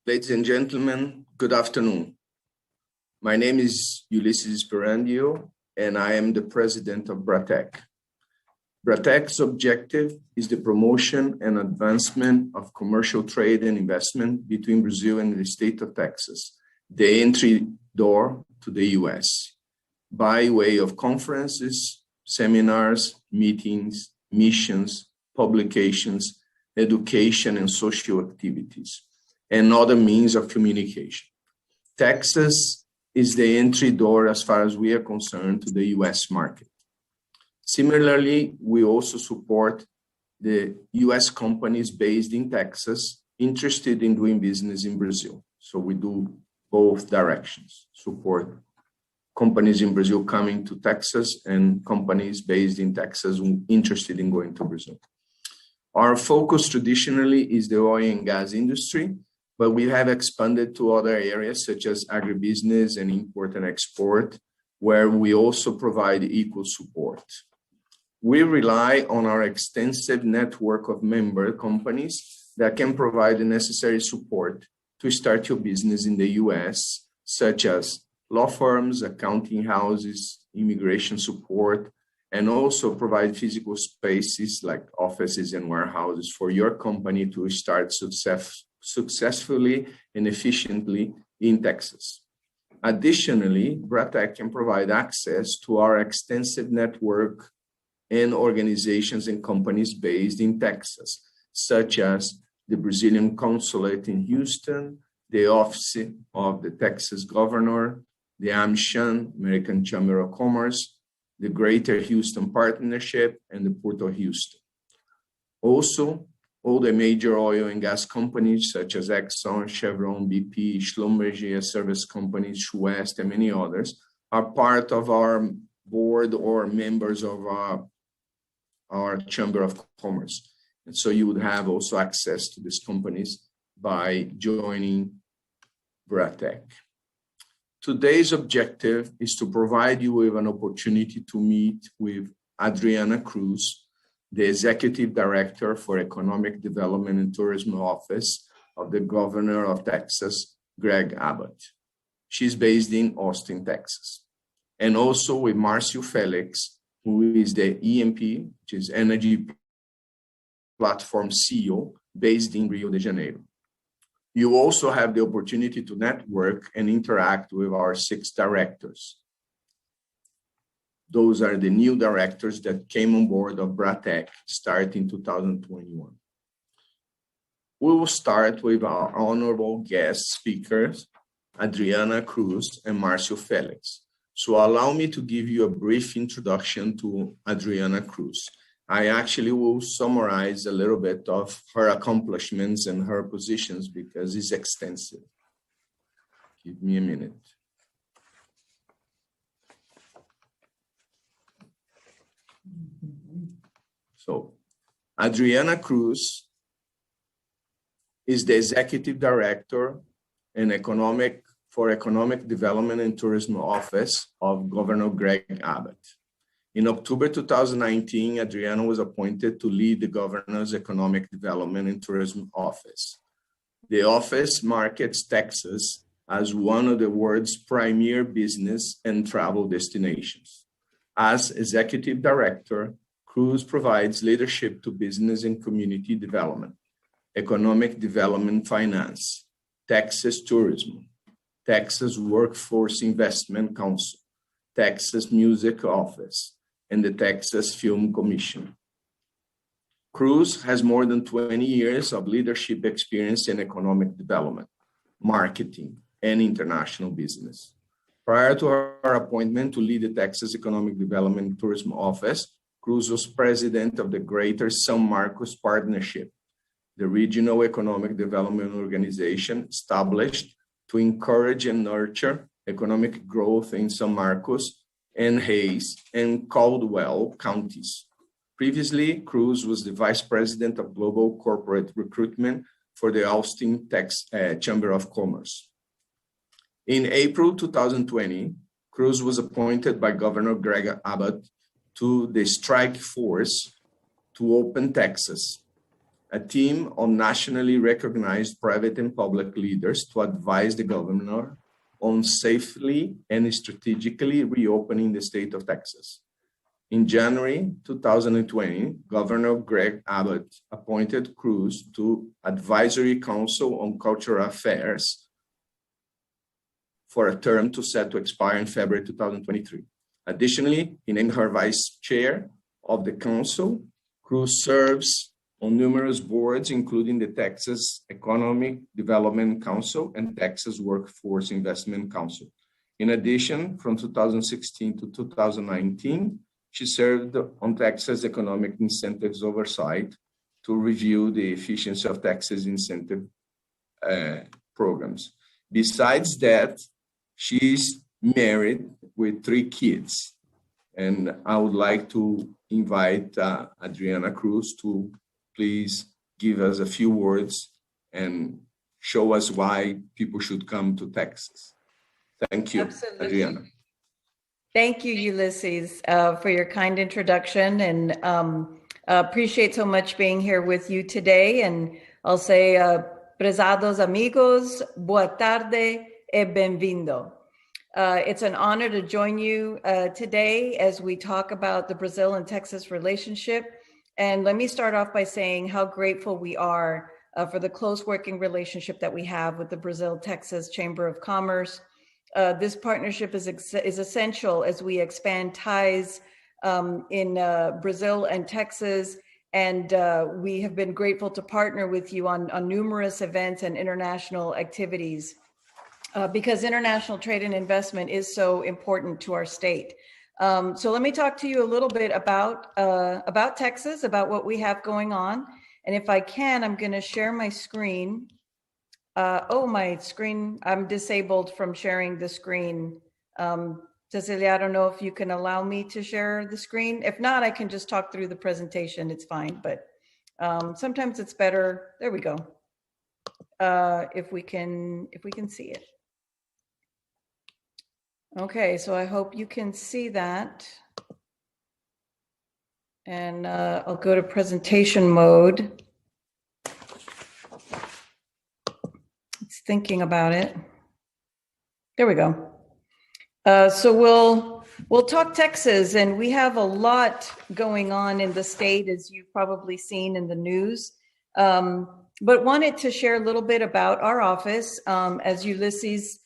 Ladies and gentlemen, good afternoon. My name is Ulysses Perandio, and I am the president of BRATECC. BRATECC's objective is the promotion and advancement of commercial trade and investment between Brazil and the state of Texas, the entry door to the US, by way of conferences, seminars, meetings, missions, publications, education and social activities, and other means of communication. Texas is the entry door as far as we are concerned to the US market. Similarly, we also support the US companies based in Texas interested in doing business in Brazil. So we do both directions, support companies in Brazil coming to Texas and companies based in Texas interested in going to Brazil. Our focus traditionally is the oil and gas industry, but we have expanded to other areas such as agribusiness and import and export, where we also provide equal support. We rely on our extensive network of member companies that can provide the necessary support to start your business in the US, such as law firms, accounting houses, immigration support, and also provide physical spaces like offices and warehouses for your company to start successfully and efficiently in Texas. Additionally, BRATECC can provide access to our extensive network and organizations and companies based in Texas, such as the Brazilian Consulate in Houston, the Office of the Texas Governor, the AmCham, American Chamber of Commerce, the Greater Houston Partnership, and the Port of Houston. Also, all the major oil and gas companies such as Exxon, Chevron, BP, Schlumberger service companies, West, and many others are part of our board or members of our Chamber of Commerce. And so you would have also access to these companies by joining BRATECC. Today's objective is to provide you with an opportunity to meet with Adriana Cruz, the Executive Director for Economic Development and Tourism Office of the Governor of Texas, Greg Abbott. She's based in Austin, Texas. And also with Marcio Félix, who is the EnP, which is Energy Platform CEO, based in Rio de Janeiro. You also have the opportunity to network and interact with our 6 directors. Those are the new directors that came on board of BRATECC starting 2021. We will start with our honorable guest speakers, Adriana Cruz and Marcio Félix. So allow me to give you a brief introduction to Adriana Cruz. I actually will summarize a little bit of her accomplishments and her positions because it's extensive. Give me a minute. So, Adriana Cruz is the Executive Director and for Economic Development and Tourism Office of Governor Greg Abbott. In October 2019, Adriana was appointed to lead the Governor's Economic Development and Tourism Office. The office markets Texas as one of the world's premier business and travel destinations. As Executive Director, Cruz provides leadership to business and community development, economic development finance, Texas tourism, Texas Workforce Investment Council, Texas Music Office, and the Texas Film Commission. Cruz has more than 20 years of leadership experience in economic development, marketing, and international business. Prior to her appointment to lead the Texas Economic Development and Tourism Office, Cruz was president of the Greater San Marcos Partnership, the regional economic development organization established to encourage and nurture economic growth in San Marcos and Hayes and Caldwell counties. Previously, Cruz was the vice president of global corporate recruitment for the Austin Chamber of Commerce. In April 2020, Cruz was appointed by Governor Greg Abbott to the strike force to open Texas. a team of nationally recognized private and public leaders to advise the governor on safely and strategically reopening the state of Texas. In January 2020, Governor Greg Abbott appointed Cruz to Advisory Council on Cultural Affairs for a term set to expire in February 2023. Additionally, he named her vice chair of the council. Cruz serves on numerous boards, including the Texas Economic Development Council and Texas Workforce Investment Council. In addition, from 2016 to 2019, she served on Texas Economic Incentives Oversight to review the efficiency of Texas incentive programs. Besides that, she's married with 3 kids. And I would like to invite Adriana Cruz to please give us a few words and show us why people should come to Texas. Thank you, Absolutely. Adriana. Thank you, Ulysses, for your kind introduction, and appreciate so much being here with you today. And I'll say, prezados amigos, boa tarde e bem-vindo. It's an honor to join you today as we talk about the Brazil and Texas relationship. And let me start off by saying how grateful we are for the close working relationship that we have with the Brazil-Texas Chamber of Commerce. This partnership is essential as we expand ties in Brazil and Texas. And we have been grateful to partner with you on numerous events and international activities because international trade and investment is so important to our state. So let me talk to you a little bit about Texas, about what we have going on. And if I can, I'm going to share my screen. My screen, I'm disabled from sharing the screen. Cecilia, I don't know if you can allow me to share the screen. If not, I can just talk through the presentation. It's fine, but sometimes it's better. There we go. If we can see it. Okay, so I hope you can see that. And I'll go to presentation mode. It's thinking about it. There we go. So we'll talk Texas, and we have a lot going on in the state, as you've probably seen in the news. But wanted to share a little bit about our office. As Ulysses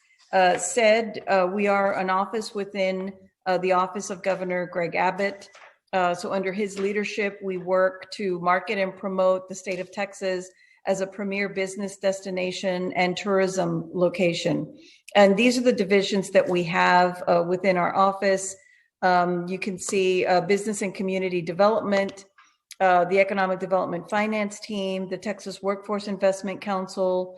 said, we are an office within the office of Governor Greg Abbott. So under his leadership, we work to market and promote the state of Texas as a premier business destination and tourism location. And these are the divisions that we have within our office. You can see business and community development, the economic development finance team, the Texas Workforce Investment Council,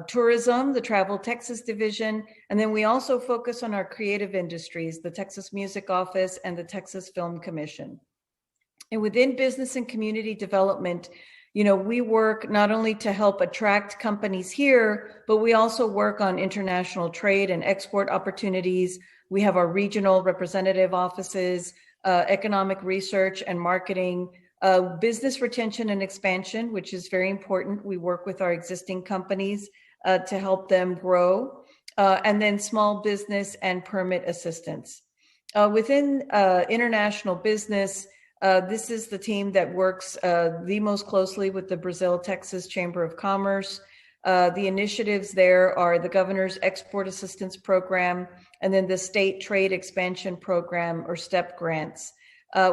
tourism, the Travel Texas division, and then we also focus on our creative industries, the Texas Music Office and the Texas Film Commission. And within business and community development, you know, we work not only to help attract companies here, but we also work on international trade and export opportunities. We have our regional representative offices, economic research and marketing, business retention and expansion, which is very important. We work with our existing companies to help them grow, and then small business and permit assistance. Within international business, this is the team that works the most closely with the Brazil-Texas Chamber of Commerce. The initiatives there are the Governor's Export Assistance Program and then the State Trade Expansion Program, or STEP grants.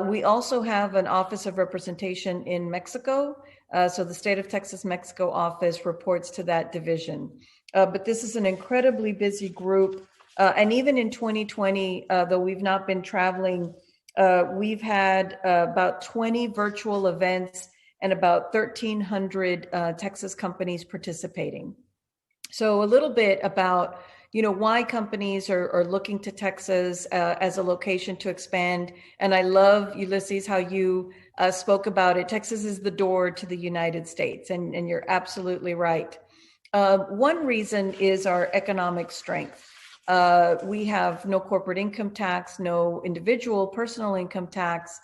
We also have an Office of Representation in Mexico. So the State of Texas Mexico office reports to that division. But this is an incredibly busy group. And even in 2020, though we've not been traveling, we've had about 20 virtual events and about 1,300 Texas companies participating. So a little bit about, you know, why companies are looking to Texas as a location to expand. And I love, Ulysses, how you spoke about it. Texas is the door to the United States, and you're absolutely right. One reason is our economic strength. We have no corporate income tax, no individual personal income tax.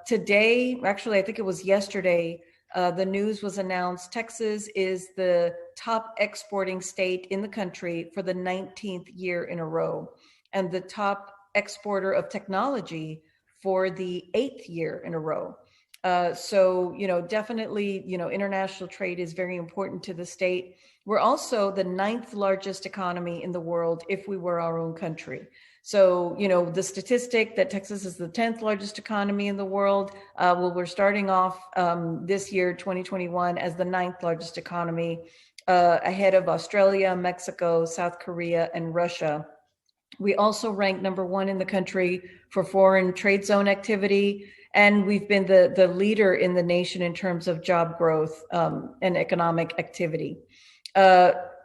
Today, actually, I think it was yesterday, the news was announced. Texas is the top exporting state in the country for the 19th year in a row, and the top exporter of technology for the 8th year in a row. So, definitely, international trade is very important to the state. We're also the 9th largest economy in the world if we were our own country. So, the statistic that Texas is the 10th largest economy in the world, we're starting off this year, 2021, as the 9th largest economy, ahead of Australia, Mexico, South Korea, and Russia. We also rank number 1 in the country for foreign trade zone activity, and we've been the leader in the nation in terms of job growth and economic activity.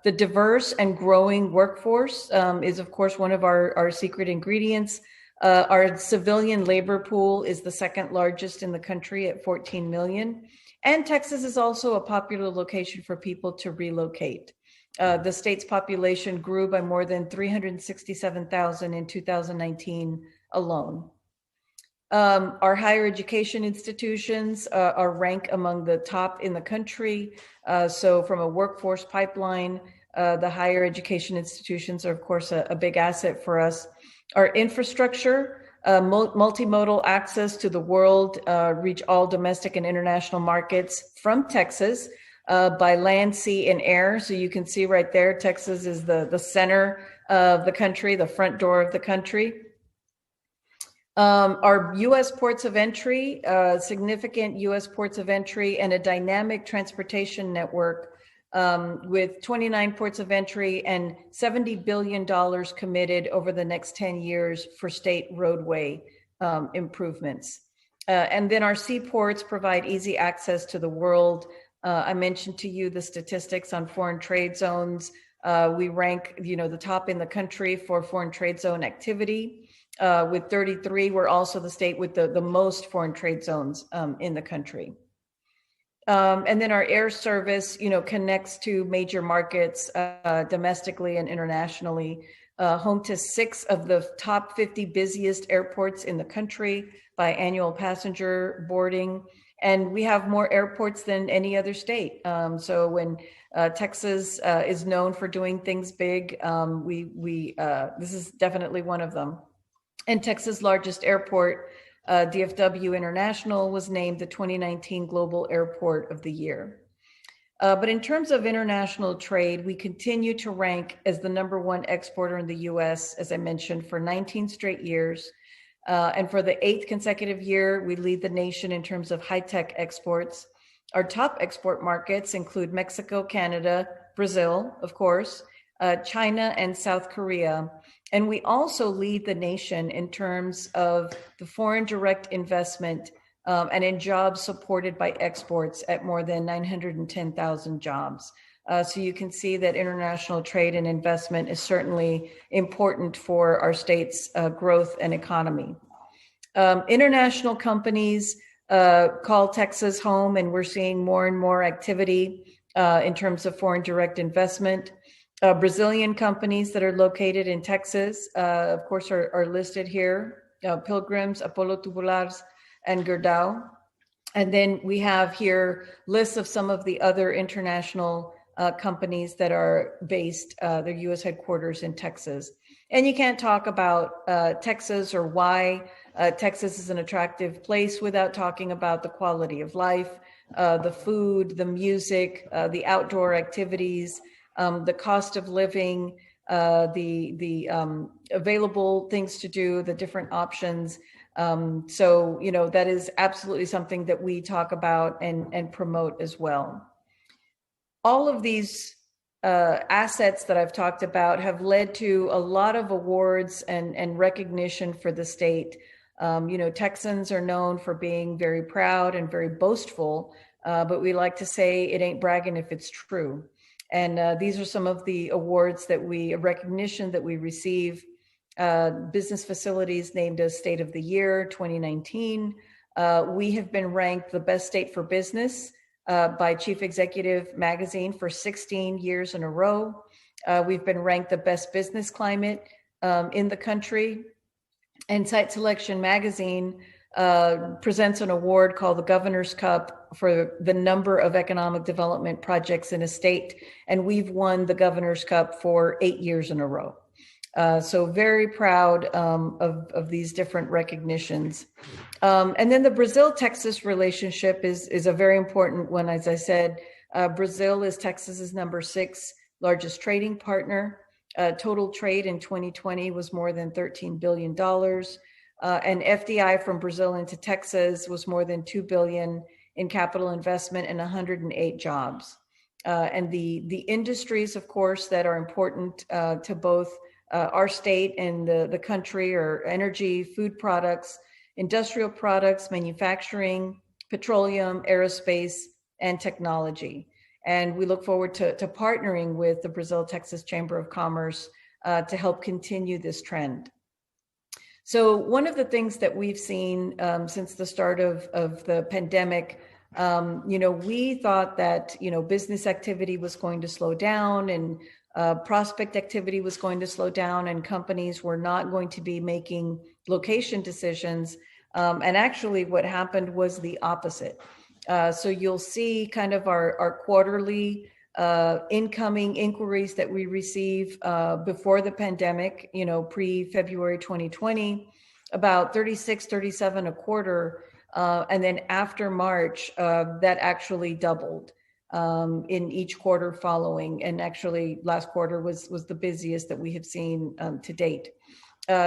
The diverse and growing workforce is, of course, one of our secret ingredients. Our civilian labor pool is the 2nd largest in the country at 14 million. And Texas is also a popular location for people to relocate. The state's population grew by more than 367,000 in 2019 alone. Our higher education institutions are ranked among the top in the country. So from a workforce pipeline, the higher education institutions are, of course, a big asset for us. Our infrastructure, multimodal access to the world, reach all domestic and international markets from Texas by land, sea, and air. So you can see right there, Texas is the center of the country, the front door of the country. Our U.S. ports of entry, significant U.S. ports of entry, and a dynamic transportation network with 29 ports of entry and $70 billion committed over the next 10 years for state roadway improvements. And then our seaports provide easy access to the world. I mentioned to you the statistics on foreign trade zones. We rank, the top in the country for foreign trade zone activity. With 33, we're also the state with the most foreign trade zones in the country. And then our air service, connects to major markets domestically and internationally, home to 6 of the top 50 busiest airports in the country by annual passenger boarding. And we have more airports than any other state. So when Texas is known for doing things big, this is definitely one of them. And Texas' largest airport, DFW International, was named the 2019 Global Airport of the Year. But in terms of international trade, we continue to rank as the number 1 exporter in the U.S., as I mentioned, for 19 straight years. And for the 8th consecutive year, we lead the nation in terms of high-tech exports. Our top export markets include Mexico, Canada, Brazil, of course, China, and South Korea. And we also lead the nation in terms of the foreign direct investment and in jobs supported by exports at more than 910,000 jobs. So you can see that international trade and investment is certainly important for our state's growth and economy. International companies call Texas home, and we're seeing more and more activity in terms of foreign direct investment. Brazilian companies that are located in Texas, of course, are listed here, Pilgrims, Apollo Tubulars, and Gerdau. And then we have here lists of some of the other international companies that are based, their U.S. headquarters in Texas. And you can't talk about Texas or why Texas is an attractive place without talking about the quality of life, the food, the music, the outdoor activities, the cost of living, the available things to do, the different options. So, that is absolutely something that we talk about and promote as well. All of these assets that I've talked about have led to a lot of awards and recognition for the state. Texans are known for being very proud and very boastful, but we like to say it ain't bragging if it's true. And these are some of the awards recognition that we receive. Business facilities named as State of the Year 2019. We have been ranked the best state for business by Chief Executive Magazine for 16 years in a row. We've been ranked the best business climate in the country. And Site Selection Magazine presents an award called the Governor's Cup for the number of economic development projects in a state, and we've won the Governor's Cup for 8 years in a row. So very proud of these different recognitions. And then the Brazil-Texas relationship is a very important one. As I said, Brazil is Texas's number 6 largest trading partner. Total trade in 2020 was more than $13 billion. And FDI from Brazil into Texas was more than $2 billion in capital investment and 108 jobs. And the industries, of course, that are important to both our state and the country are energy, food products, industrial products, manufacturing, petroleum, aerospace, and technology. And we look forward to partnering with the Brazil-Texas Chamber of Commerce to help continue this trend. So one of the things that we've seen since the start of the pandemic, we thought that, business activity was going to slow down and prospect activity was going to slow down and companies were not going to be making location decisions. And actually what happened was the opposite. So you'll see kind of our quarterly incoming inquiries that we receive before the pandemic, pre-February 2020, about 36, 37 a quarter. And then after March, that actually doubled in each quarter following. And actually last quarter was the busiest that we have seen to date.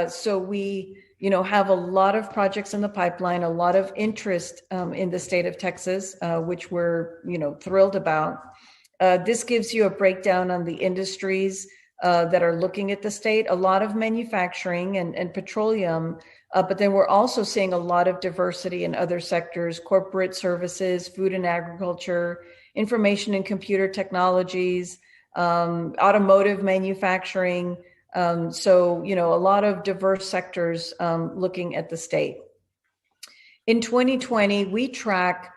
So we, have a lot of projects in the pipeline, a lot of interest in the state of Texas, which we're, thrilled about. This gives you a breakdown on the industries that are looking at the state, a lot of manufacturing and petroleum, but then we're also seeing a lot of diversity in other sectors, corporate services, food and agriculture, information and computer technologies, automotive manufacturing. So, a lot of diverse sectors looking at the state. In 2020, we track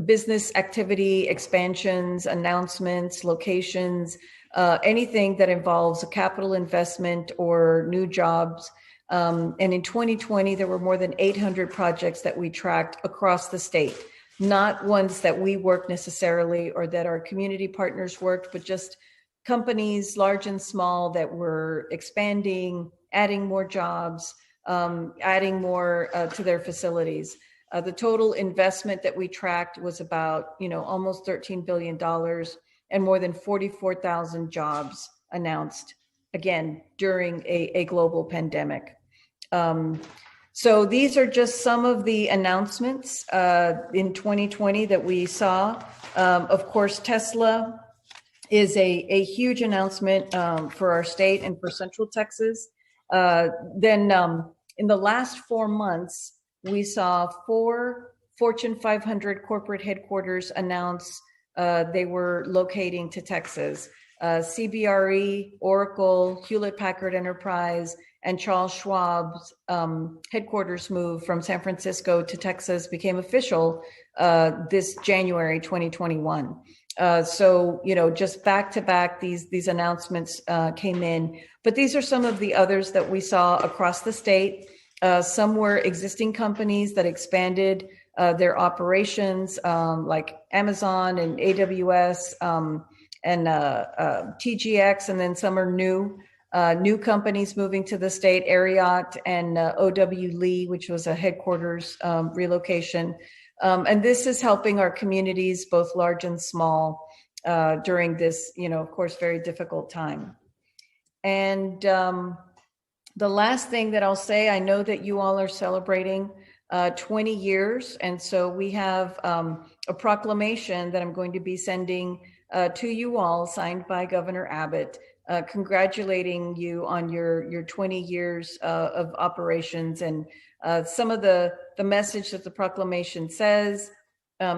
business activity, expansions, announcements, locations, anything that involves a capital investment or new jobs. And in 2020, there were more than 800 projects that we tracked across the state, not ones that we worked necessarily or that our community partners worked, but just companies, large and small, that were expanding, adding more jobs, adding more to their facilities. The total investment that we tracked was about, almost $13 billion and more than 44,000 jobs announced, again, during a global pandemic. So these are just some of the announcements in 2020 that we saw. Of course, Tesla is a huge announcement for our state and for Central Texas. Then in the last 4 months, we saw 4 Fortune 500 corporate headquarters announce they were locating to Texas. CBRE, Oracle, Hewlett-Packard Enterprise, and Charles Schwab's headquarters move from San Francisco to Texas became official this January 2021. So, just back to back, these announcements came in, but these are some of the others that we saw across the state. Some were existing companies that expanded their operations, like Amazon and AWS and TGX, and then some are new companies moving to the state, Ariat and OW Lee, which was a headquarters relocation. And this is helping our communities, both large and small, during this, of course, very difficult time. And the last thing that I'll say, I know that you all are celebrating 20 years. And so we have a proclamation that I'm going to be sending to you all, signed by Governor Abbott, congratulating you on your 20 years of operations. And some of the message that the proclamation says,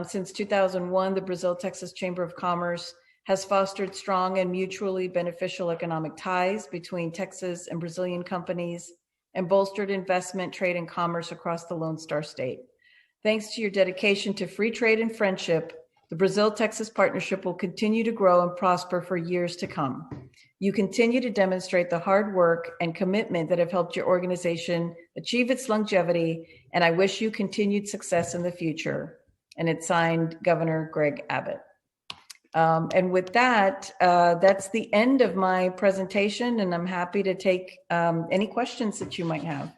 since 2001, the Brazil-Texas Chamber of Commerce has fostered strong and mutually beneficial economic ties between Texas and Brazilian companies and bolstered investment, trade, and commerce across the Lone Star State. Thanks to your dedication to free trade and friendship, the Brazil-Texas partnership will continue to grow and prosper for years to come. You continue to demonstrate the hard work and commitment that have helped your organization achieve its longevity, and I wish you continued success in the future. and it's signed Governor Greg Abbott. And with that, that's the end of my presentation, and I'm happy to take any questions that you might have.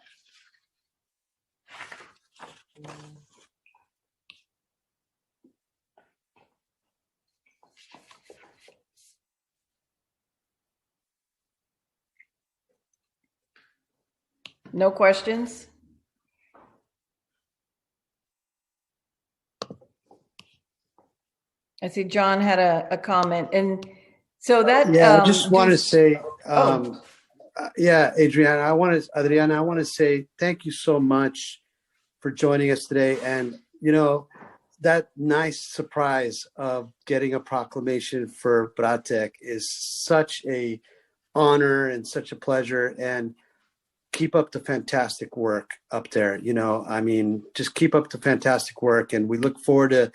No questions? I see John had a comment, and so that I just want to say, Adriana, Adriana, I want to say thank you so much for joining us today, and that nice surprise of getting a proclamation for BRATECC is such a honor and such a pleasure, and keep up the fantastic work up there. Just keep up the fantastic work, and we look forward to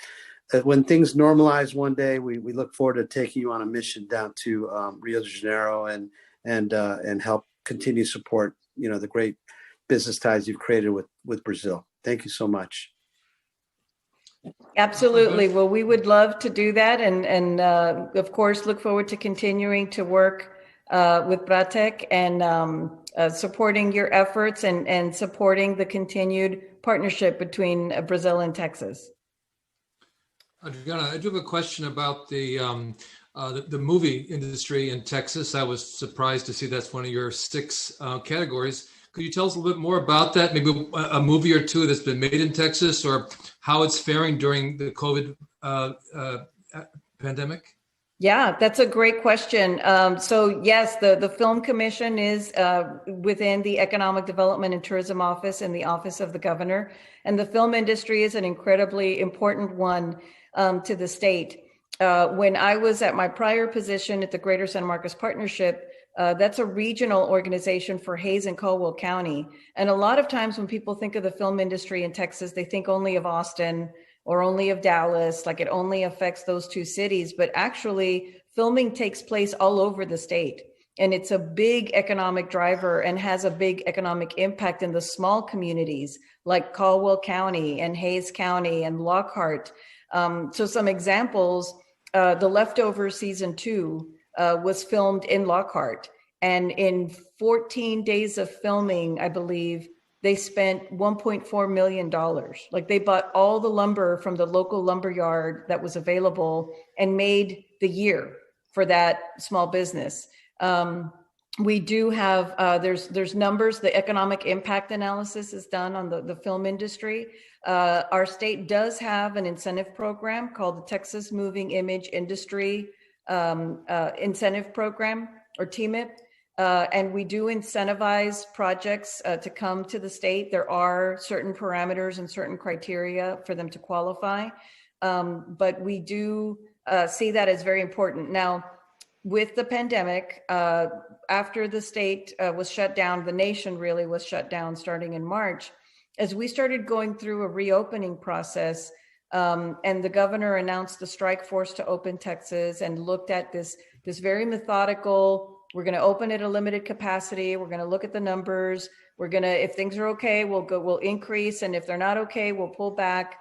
when things normalize one day. We look forward to taking you on a mission down to Rio de Janeiro and help continue to support the great business ties you've created with Brazil. Thank you so much. Absolutely. Well, we would love to do that, and of course look forward to continuing to work with BRATECC and supporting your efforts and supporting the continued partnership between Brazil and Texas. Adriana, I do have a question about the movie industry in Texas. I was surprised to see that's one of your 6 categories. Could you tell us a little bit more about that? Maybe a movie or two that's been made in Texas, or how it's faring during the COVID pandemic? Yeah, that's a great question. So yes, the Film Commission is within the Economic Development and Tourism Office and the Office of the Governor. And the film industry is an incredibly important one to the state. When I was at my prior position at the Greater San Marcos Partnership, that's a regional organization for Hays and Caldwell County. And a lot of times when people think of the film industry in Texas, they think only of Austin or only of Dallas, like it only affects those 2 cities. But actually, filming takes place all over the state. And it's a big economic driver and has a big economic impact in the small communities like Caldwell County and Hays County and Lockhart. So some examples, The Leftovers season 2 was filmed in Lockhart. And in 14 days of filming, I believe, they spent $1.4 million. Like they bought all the lumber from the local lumber yard that was available and made the year for that small business. We do have, there's numbers, the economic impact analysis is done on the film industry. Our state does have an incentive program called the Texas Moving Image Industry Incentive Program, or TMIP. And we do incentivize projects to come to the state. There are certain parameters and certain criteria for them to qualify. But we do see that as very important. Now, with the pandemic, after the state was shut down, the nation really was shut down starting in March. As we started going through a reopening process, and the governor announced the strike force to open Texas and looked at this very methodical, we're going to open at a limited capacity. We're going to look at the numbers. We're going to, if things are okay, we'll increase. And if they're not okay, we'll pull back.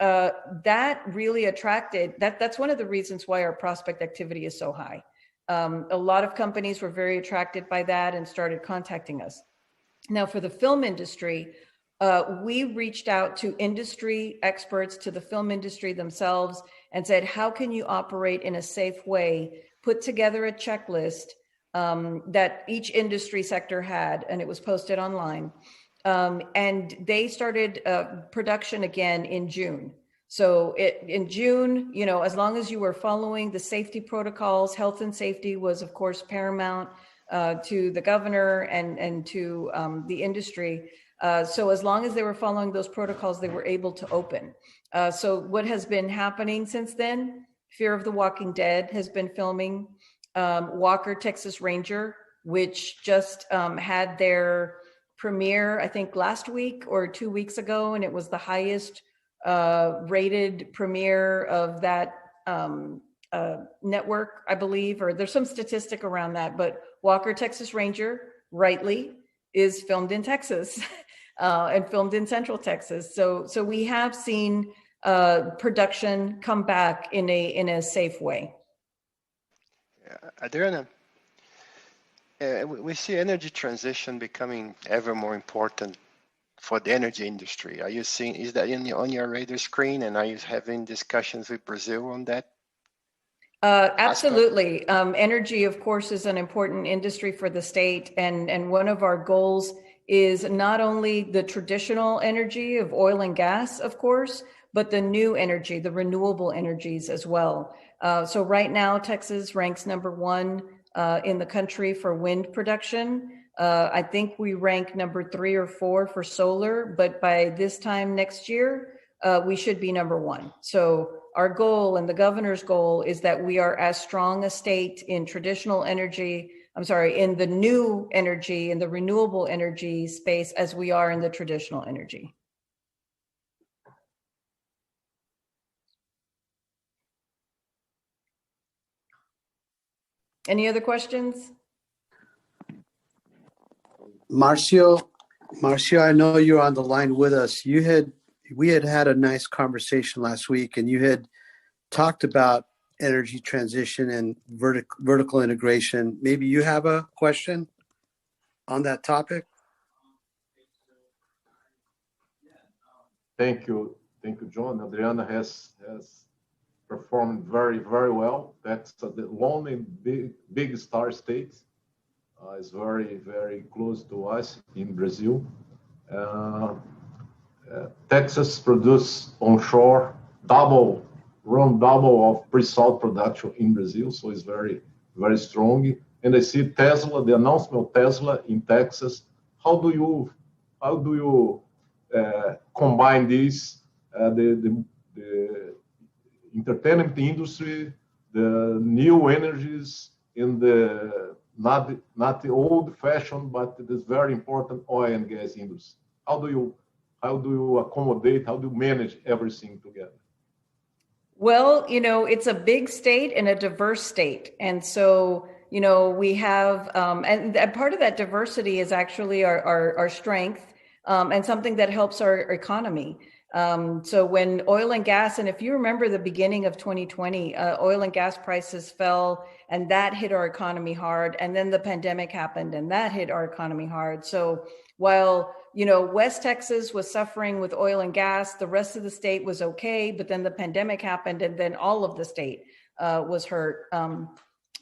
That really attracted, that's one of the reasons why our prospect activity is so high. A lot of companies were very attracted by that and started contacting us. Now for the film industry, we reached out to industry experts, to the film industry themselves, and said, how can you operate in a safe way? Put together a checklist that each industry sector had, and it was posted online. And they started production again in June. So in June, as long as you were following the safety protocols, health and safety was of course paramount to the governor and to the industry. So as long as they were following those protocols, they were able to open. So what has been happening since then? Fear of the Walking Dead has been filming. Walker, Texas Ranger, which just had their premiere, I think last week or 2 weeks ago, and it was the highest rated premiere of that network, I believe, or there's some statistic around that, but Walker, Texas Ranger, rightly, is filmed in Texas and filmed in Central Texas. So we have seen production come back in a safe way. Adriana, we see energy transition becoming ever more important for the energy industry. Are you seeing, is that on your radar screen, and are you having discussions with Brazil on that? Absolutely. Energy, of course, is an important industry for the state. And one of our goals is not only the traditional energy of oil and gas, of course, but the new energy, the renewable energies as well. So right now, Texas ranks #1 in the country for wind production. I think we rank #3 or 4 for solar, but by this time next year, we should be #1. So our goal and the governor's goal is that we are as strong a state in traditional energy, in the new energy, in the renewable energy space as we are in the traditional energy. Any other questions? Marcio, I know you're on the line with us. We had a nice conversation last week, and you had talked about energy transition and vertical integration. Maybe you have a question on that topic? Thank you, John. Adriana has performed very, very well. That's the only big star state. Is very, very close to us in Brazil. Texas produce onshore double of pre-salt production in Brazil, so it's very, very strong. And I see Tesla, the announcement of Tesla in Texas. How do you combine this, the entertainment industry, the new energies, in the not the old-fashioned, but it is very important oil and gas industry? How do you accommodate? How do you manage everything together? Well, it's a big state and a diverse state, and so we have, and part of that diversity is actually our strength, and something that helps our economy. So when oil and gas, and if you remember the beginning of 2020, oil and gas prices fell, and that hit our economy hard. And then the pandemic happened, and that hit our economy hard. So while, West Texas was suffering with oil and gas, the rest of the state was okay. But then the pandemic happened, and then all of the state was hurt.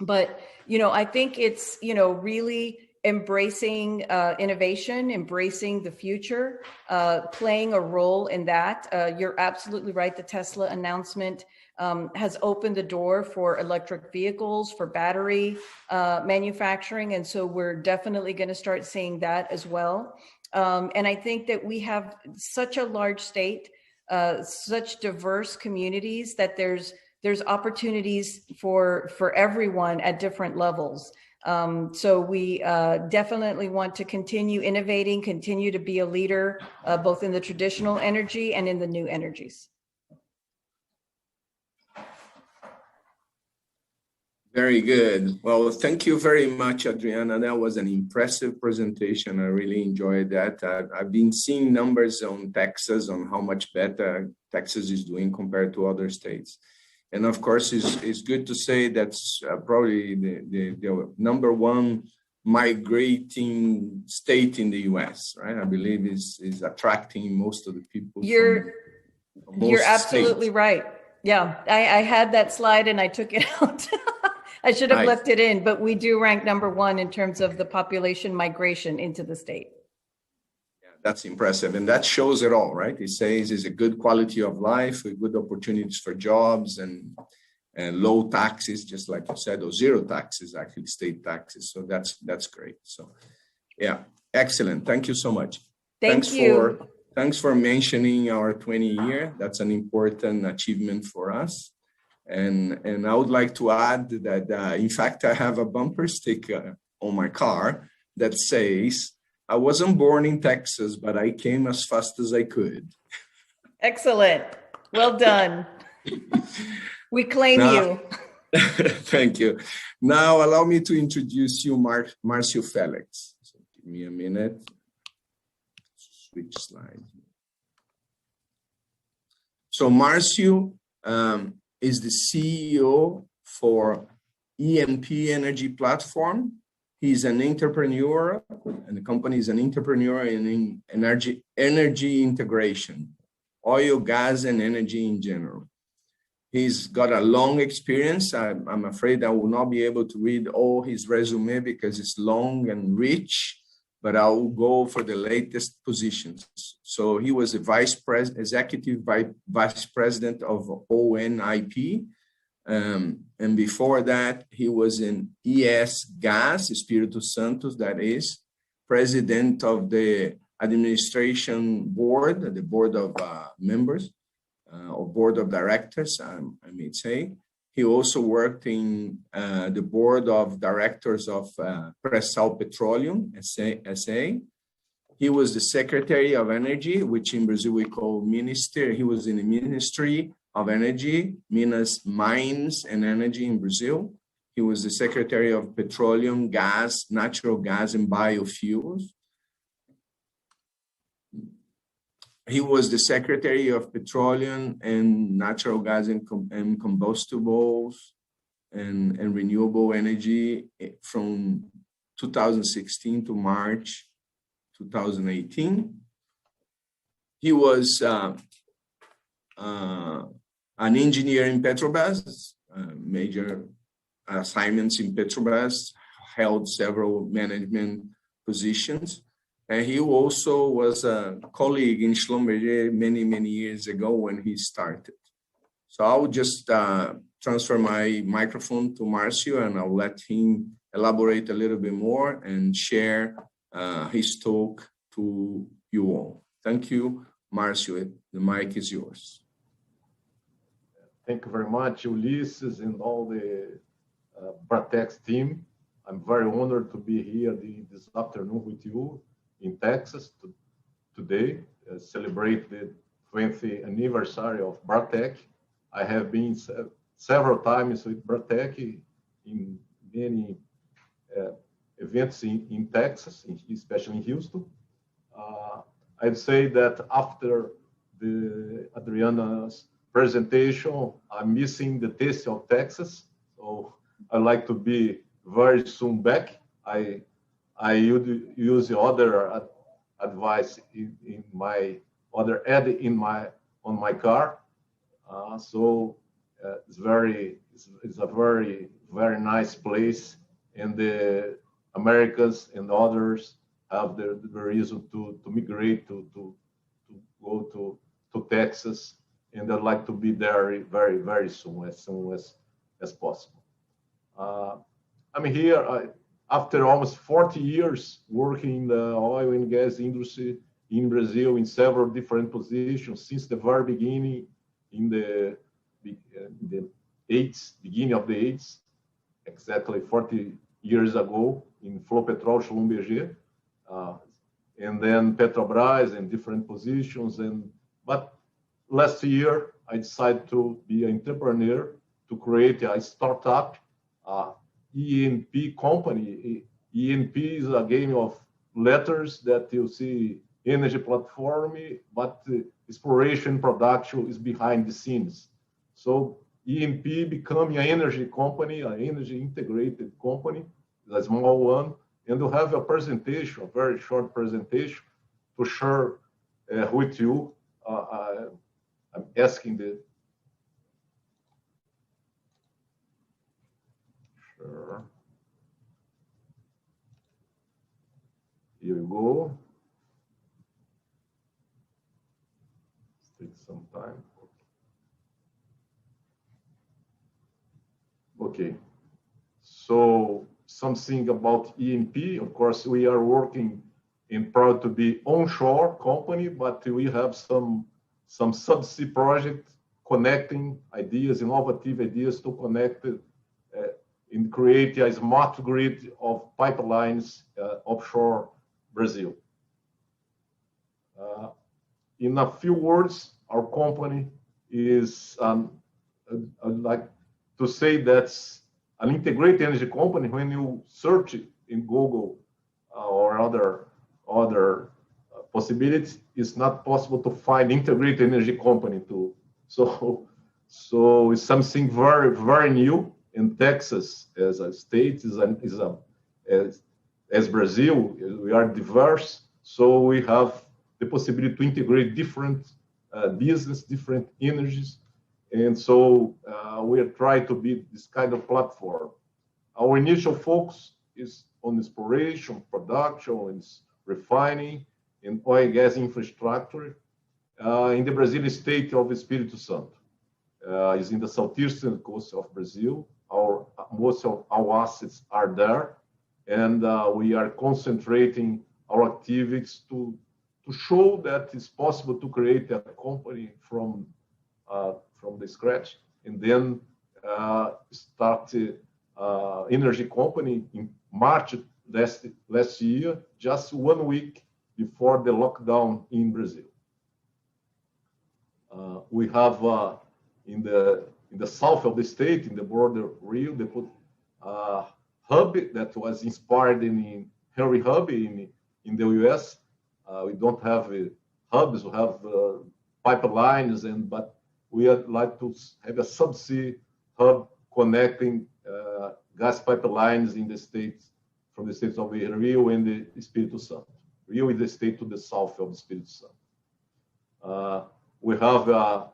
But, I think it's, really embracing innovation, embracing the future, playing a role in that. You're absolutely right. The Tesla announcement has opened the door for electric vehicles, for battery manufacturing. And so we're definitely going to start seeing that as well. And I think that we have such a large state, such diverse communities, that there's opportunities for everyone at different levels. So we definitely want to continue innovating, continue to be a leader, both in the traditional energy and in the new energies. Very good. Well, thank you very much, Adriana. That was an impressive presentation. I really enjoyed that. I've been seeing numbers on Texas, on how much better Texas is doing compared to other states. And of course, it's good to say that's probably the #1 migrating state in the U.S., right? I believe is attracting most of the people. You're absolutely right. Yeah, I had that slide and I took it out. I should have left it in, but we do rank #1 in terms of the population migration into the state. Yeah, that's impressive. And that shows it all, right? It says it's a good quality of life, with good opportunities for jobs and low taxes, just like you said, or zero taxes, actually state taxes. So that's great. So yeah, excellent. Thank you so much. Thanks you. Thanks for mentioning our 20-year. That's an important achievement for us. And I would like to add that, in fact, I have a bumper sticker on my car that says, I wasn't born in Texas, but I came as fast as I could. Excellent. Well done. We claim you. Thank you. Now, allow me to introduce you, Marcio Félix. So give me a minute. Switch slide. So Marcio is the CEO for EnP Energy Platform. He's an entrepreneur, and the company is an entrepreneur in energy integration, oil, gas, and energy in general. He's got a long experience. I'm afraid I will not be able to read all his resume because it's long and rich, but I will go for the latest positions. So he was a executive vice president of ONIP. And before that, he was in ES Gas, Espírito Santo, that is, president of the administration board, the board of members, or board of directors, I may say. He also worked in the board of directors of Pre-Sal Petroleum, SA. He was the Secretary of Energy, which in Brazil we call minister. He was in the Ministry of Energy, Minas, Mines and Energy in Brazil. He was the Secretary of Petroleum, Gas, Natural Gas and Biofuels. He was the Secretary of Petroleum and Natural Gas and Combustibles and Renewable Energy from 2016 to March 2018. He was an engineer in Petrobras, major assignments in Petrobras, held several management positions. And he also was a colleague in Schlumberger many, many years ago when he started. So I'll just transfer my microphone to Marcio and I'll let him elaborate a little bit more and share his talk to you all. Thank you, Marcio. The mic is yours. Thank you very much, Ulysses, and all the BRATECC team. I'm very honored to be here this afternoon with you in Texas today, celebrate the 20th anniversary of BRATECC. I have been several times with BRATECC in many events in Texas, especially in Houston. I'd say that after the Adriana's presentation, I'm missing the taste of Texas, so I'd like to be very soon back. I use the other advice in my other ad on my car. So it's a very nice place, and the Americans and others have the reason to migrate to go to Texas, and I'd like to be there very soon as possible. I'm here after almost 40 years working in the oil and gas industry in Brazil in several different positions since the very beginning in the beginning of the 80s, exactly 40 years ago in Flopetrol, Schlumberger, and then Petrobras in different positions. But last year, I decided to be an entrepreneur, to create a startup, EnP company. EnP is a game of letters that you see energy platform, but exploration production is behind the scenes. So EnP becoming an energy company, an energy integrated company, a small one, and we'll have a presentation, a very short presentation to share with you. I'm asking the sure. Here we go. Take some time. Okay. So something about EnP. Of course, we are working and proud to be onshore company, but we have some subsea project connecting ideas, innovative ideas to connect and create a smart grid of pipelines offshore Brazil. In a few words, our company is, I'd like to say that's an integrated energy company. When you search it in Google or other possibilities, it's not possible to find integrated energy company to So it's something very, very new. In Texas, as a state, as Brazil, we are diverse. So we have the possibility to integrate different business, different energies. And so we are trying to be this kind of platform. Our initial focus is on exploration, production, and refining, and oil and gas infrastructure in the Brazilian state of Espírito Santo. Is in the southeastern coast of Brazil. Most of our assets are there, and we are concentrating our activities to show that it's possible to create a company from the scratch, and then start energy company in March last year, just 1 week before the lockdown in Brazil. We have in the south of the state, in the border Rio, they put a hub that was inspired in Henry Hub in the US. We don't have hubs, we have pipelines, but we would like to have a subsea hub connecting gas pipelines in the states, from the states of Rio and the Espírito Santo. Rio is the state to the south of the Espírito Santo. We have a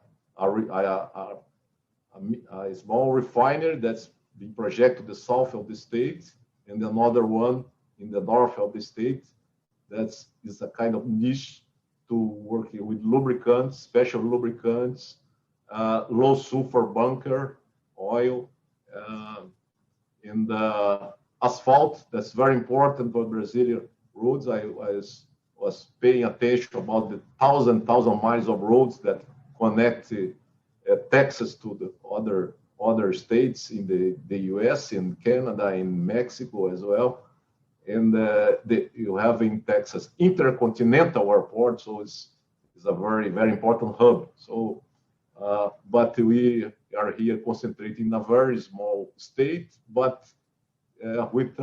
small refinery that's being projected to the south of the state, and another one in the north of the state. That is a kind of niche to work with lubricants, special lubricants, low sulfur bunker oil, and asphalt. That's very important for Brazilian roads. I was paying attention about the thousand miles of roads that connect Texas to the other states in the US, in Canada, in Mexico as well. And you have in Texas intercontinental airport, so it's a very, very important hub. So, but we are here concentrating in a very small state, but with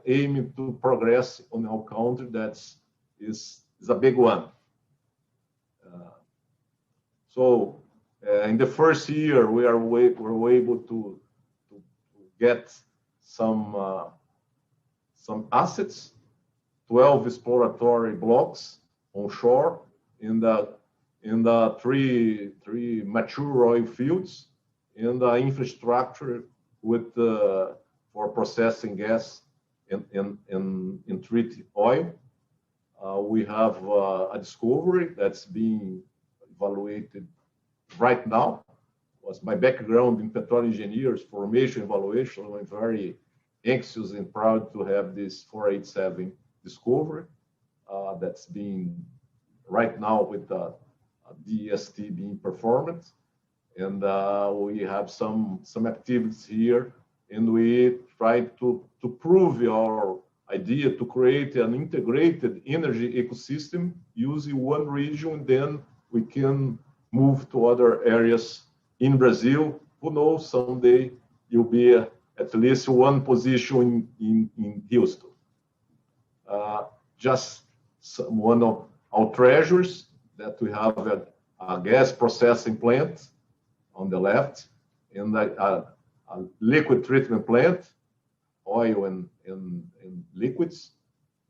aiming to progress on our country that is a big one. So in the first year, we were able to get some assets, 12 exploratory blocks onshore in the three mature oil fields, and the infrastructure with for processing gas and treat oil. We have a discovery that's being evaluated right now. Was my background in petroleum engineers, formation, evaluation. I'm very anxious and proud to have this 487 discovery that's being right now with the DST being performed. And we have some activities here, and we try to prove our idea to create an integrated energy ecosystem using one region, then we can move to other areas in Brazil. Who knows, someday you'll be at least one position in Houston. Just one of our treasures that we have a gas processing plant on the left, and a liquid treatment plant, oil and liquids,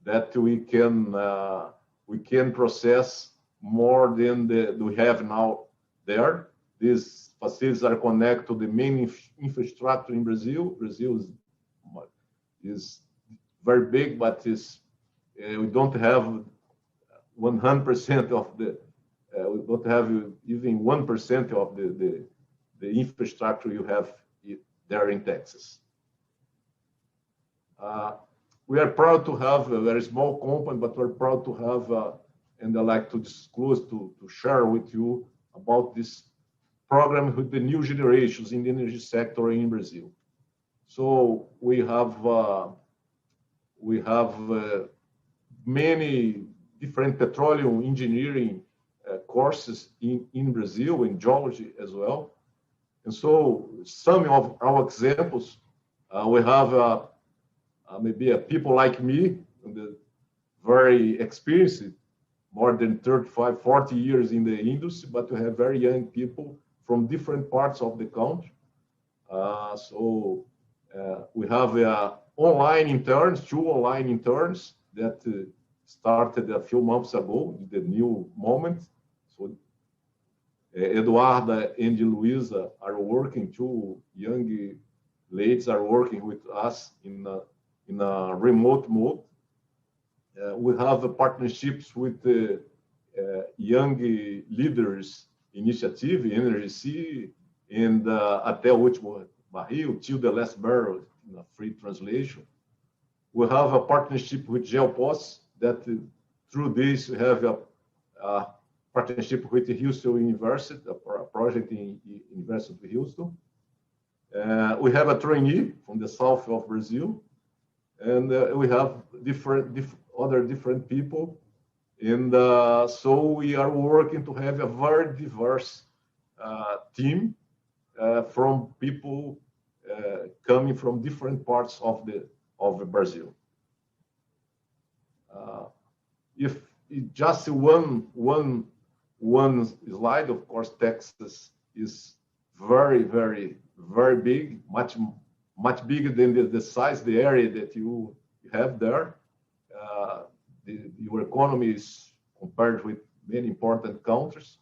that we can process more than we have now there. These facilities are connected to the main infrastructure in Brazil. Brazil is very big, but we don't have 100% of the. We don't have even 1% of the infrastructure you have there in Texas. We are proud to have a very small company, but we're proud to have, and I like to disclose, to share with you about this program with the new generations in the energy sector in Brazil. So we have many different petroleum engineering courses in Brazil, in geology as well. And so some of our examples, we have maybe people like me, very experienced, more than 35, 40 years in the industry, but we have very young people from different parts of the country. We have online interns, 2 online interns that started a few months ago, the new moment. So Eduardo and Luisa are working, 2 young ladies are working with us in a remote mode. We have partnerships with the Young Leaders Initiative, NRC, and Até o Último Barril, Till the Last Barrel, in a free translation. We have a partnership with GeoPOS that through this we have a partnership with the Houston University, a project in University of Houston. We have a trainee from the south of Brazil, and we have other different people. And so we are working to have a very diverse team from people coming from different parts of Brazil. If just one slide, of course, Texas is very, very, very big, much bigger than the size, the area that you have there. Your economy is compared with many important countries.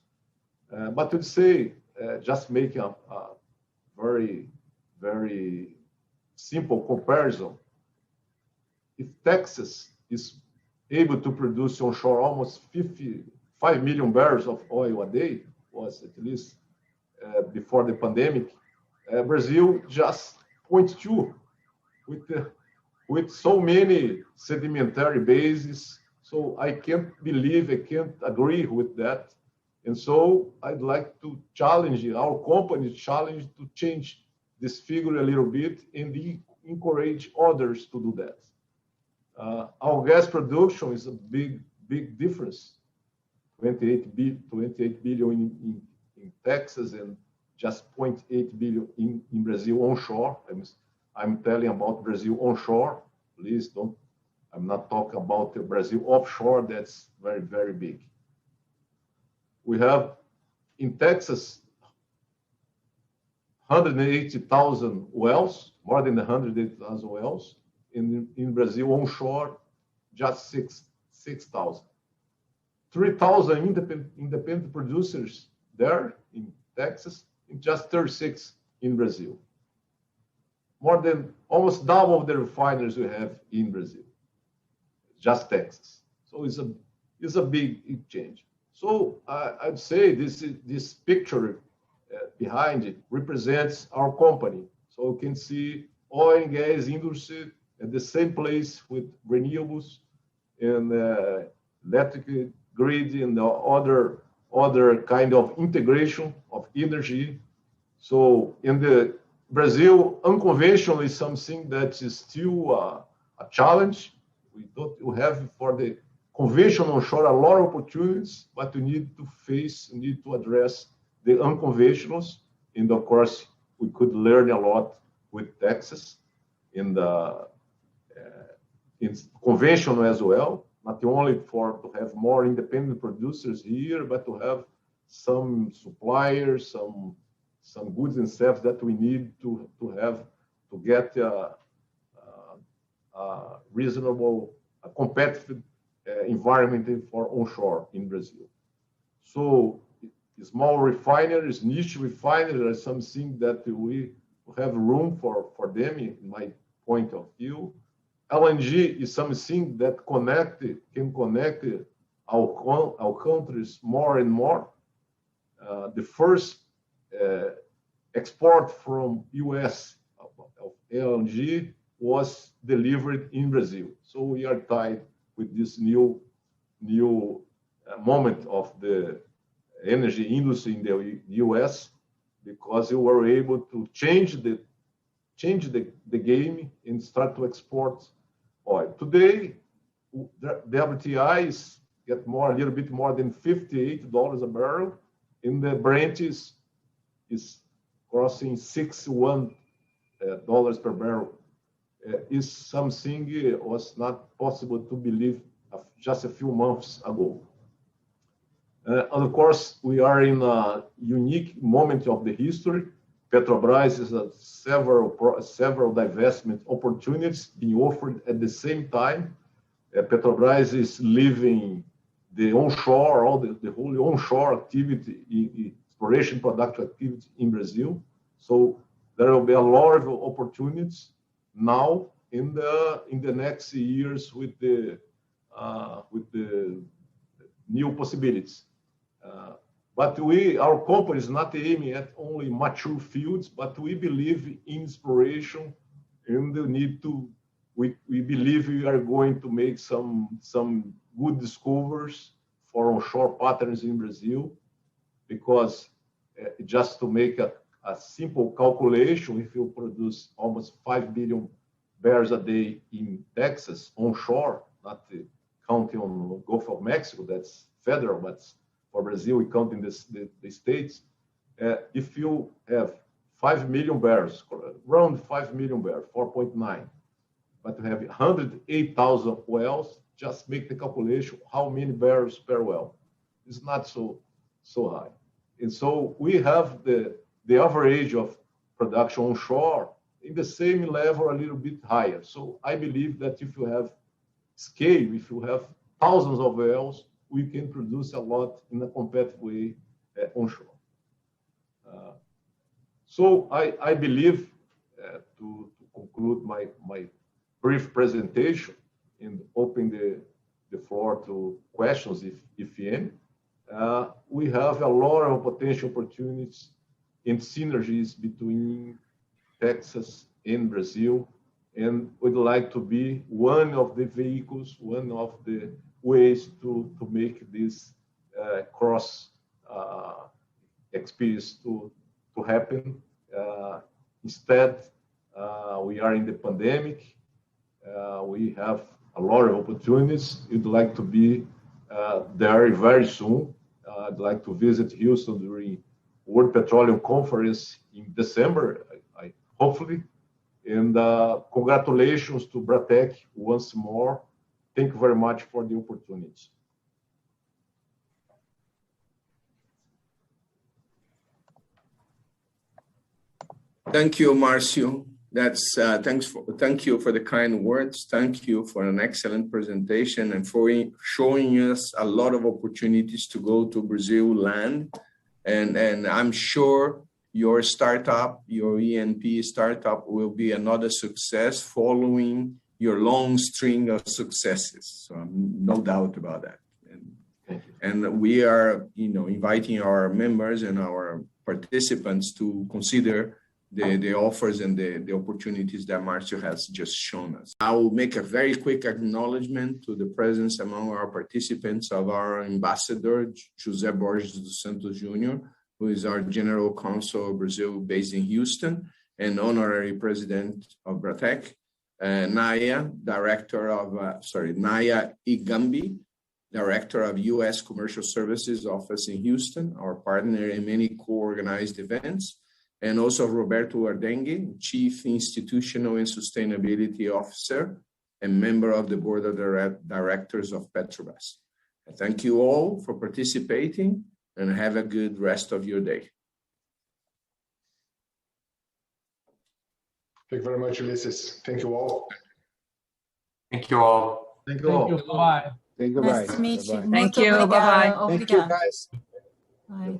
But to say, just making a very, very simple comparison, if Texas is able to produce onshore almost 55 million barrels of oil a day, was at least before the pandemic, Brazil just 0.2 with so many sedimentary bases. So I can't agree with that. And so I'd like to challenge our company to change this figure a little bit and encourage others to do that. Our gas production is a big difference. 28 billion in Texas and just 0.8 billion in Brazil onshore. I'm telling about Brazil onshore. Please don't. I'm not talking about the Brazil offshore. That's very, very big. We have in Texas 180,000 wells, more than 180,000 wells. In Brazil onshore, just 6,000. 3,000 independent producers there in Texas, and just 36 in Brazil. More than almost double of the refineries we have in Brazil, just Texas. So it's a big change. So I'd say this picture behind it represents our company. So you can see oil and gas industry at the same place with renewables and electric grid and other kind of integration of energy. So in the Brazil, unconventional is something that is still a challenge. We have for the conventional onshore a lot of opportunities, but we need to address the unconventionals. And of course, we could learn a lot with Texas in conventional as well, not only to have more independent producers here, but to have some suppliers, some goods and services that we need to have to get a reasonable, competitive environment for onshore in Brazil. So small refineries, niche refineries are something that we have room for them, in my point of view. LNG is something that can connect our countries more and more. The first export from US of LNG was delivered in Brazil. So we are tied with this new moment of the energy industry in the US, because we were able to change the game and start to export oil. Today, the WTI get a little bit more than $58 a barrel, and the Brent is crossing $61 per barrel. Is something was not possible to believe just a few months ago. And of course, we are in a unique moment of the history. Petrobras is several divestment opportunities being offered at the same time. Petrobras is leaving the onshore, all the whole onshore activity, exploration production activity in Brazil. So there will be a lot of opportunities now in the next years with the new possibilities. But our company is not aiming at only mature fields, but we believe in exploration, and the need to. We believe we are going to make some good discoveries for onshore patterns in Brazil, because just to make a simple calculation, if you produce almost 5 billion barrels a day in Texas onshore, not counting on the Gulf of Mexico, that's federal, but for Brazil, we count in the states. If you have 5 million barrels, around 5 million barrels, 4.9, but you have 108,000 wells, just make the calculation, how many barrels per well? It's not so high. And so we have the average of production onshore in the same level, a little bit higher. So I believe that if you have scale, if you have thousands of wells, we can produce a lot in a competitive way onshore. So I believe, to conclude my brief presentation and open the floor to questions, if any, we have a lot of potential opportunities and synergies between Texas and Brazil, and would like to be one of the vehicles, one of the ways to make this cross experience to happen. Instead, we are in the pandemic. We have a lot of opportunities. We'd like to be there very soon. I'd like to visit Houston during World Petroleum Conference in December, hopefully. And congratulations to BRATECC once more. Thank you very much for the opportunities. Thank you, Marcio. Thank you for the kind words. Thank you for an excellent presentation and for showing us a lot of opportunities to go to Brazil land. And I'm sure your startup, your EnP startup, will be another success following your long string of successes. So no doubt about that. And we are, inviting our members and our participants to consider the offers and the opportunities that Marcio has just shown us. I will make a very quick acknowledgement to the presence among our participants of our ambassador, José Borges dos Santos Jr., who is our General Counsel of Brazil based in Houston and honorary president of BRATECC, Naya Igambi, Director of U.S. Commercial Services Office in Houston, our partner in many co-organized events, and also Roberto Ardengue, Chief Institutional and Sustainability Officer and member of the Board of Directors of Petrobras. I thank you all for participating and have a good rest of your day. Thank you very much, Ulysses. Thank you all. Thank you all. Thank you all. Bye. Thank you, Nice guys. to meet you. Bye-bye. Muito you. obrigada. Bye-bye. Thank you, Obrigada. guys. Bye.